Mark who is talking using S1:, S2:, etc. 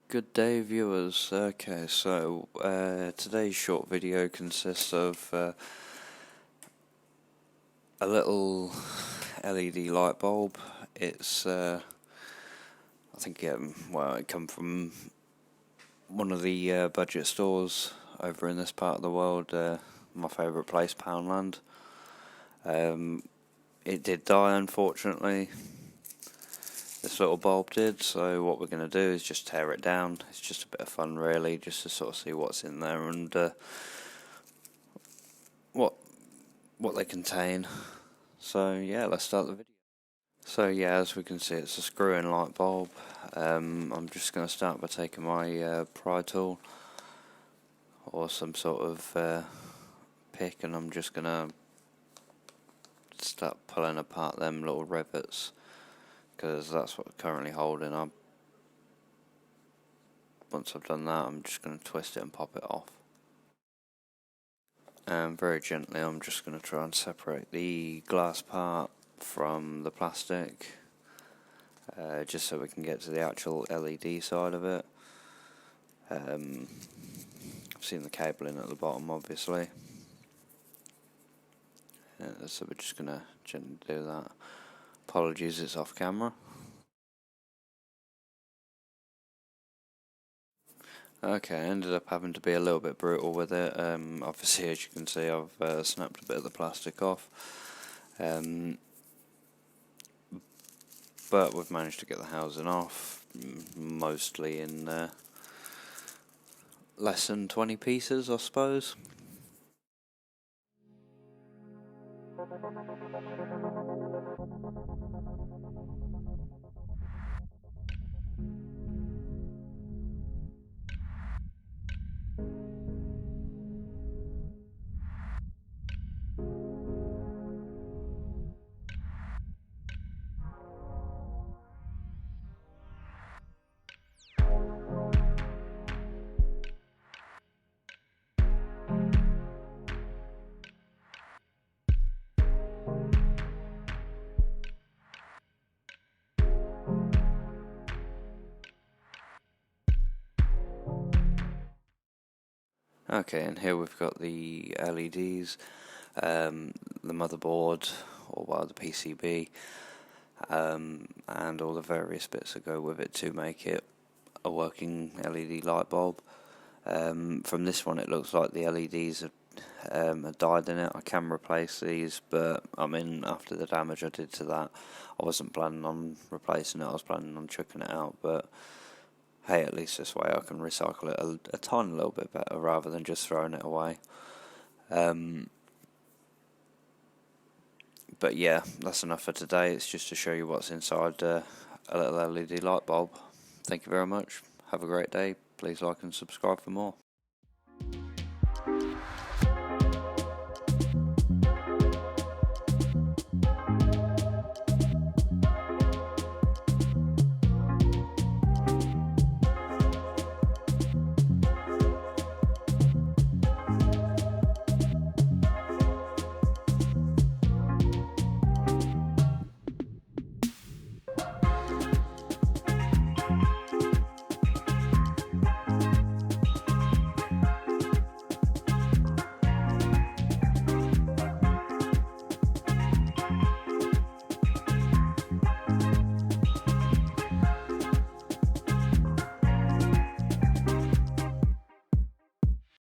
S1: Good day, viewers. Okay, so today's short video consists of a little LED light bulb. It's I think it come from one of the budget stores over in this part of the world. My favourite place, Poundland. It did die, unfortunately. This little bulb did, so what we're going to do is just tear it down. It's just a bit of fun, really, just to sort of see what's in there and what they contain. So yeah, let's start the video. So yeah, as we can see, it's a screw-in light bulb. I'm just going to start by taking my pry tool or some sort of pick, and I'm just going to start pulling apart them little rivets, because that's what we're currently holding up. Once I've done that, I'm just going to twist it and pop it off. And very gently, I'm just going to try and separate the glass part from the plastic, just so we can get to the actual LED side of it. I've seen the cabling at the bottom, obviously. So we're just going to gently do that. Apologies, it's off camera. Okay, I ended up having to be a little bit brutal with it. Obviously, as you can see, I've snapped a bit of the plastic off. But we've managed to get the housing off, mostly in less than 20 pieces, I suppose. Okay, and here we've got the LEDs, the motherboard, or the PCB, and all the various bits that go with it to make it a working LED light bulb. From this one, it looks like the LEDs have died in it. I can replace these, but I mean, after the damage I did to that, I wasn't planning on replacing it. I was planning on chucking it out, but hey, at least this way I can recycle it a tiny little bit better rather than just throwing it away. But yeah, that's enough for today. It's just to show you what's inside a little LED light bulb. Thank you very much. Have a great day. Please like and subscribe for more.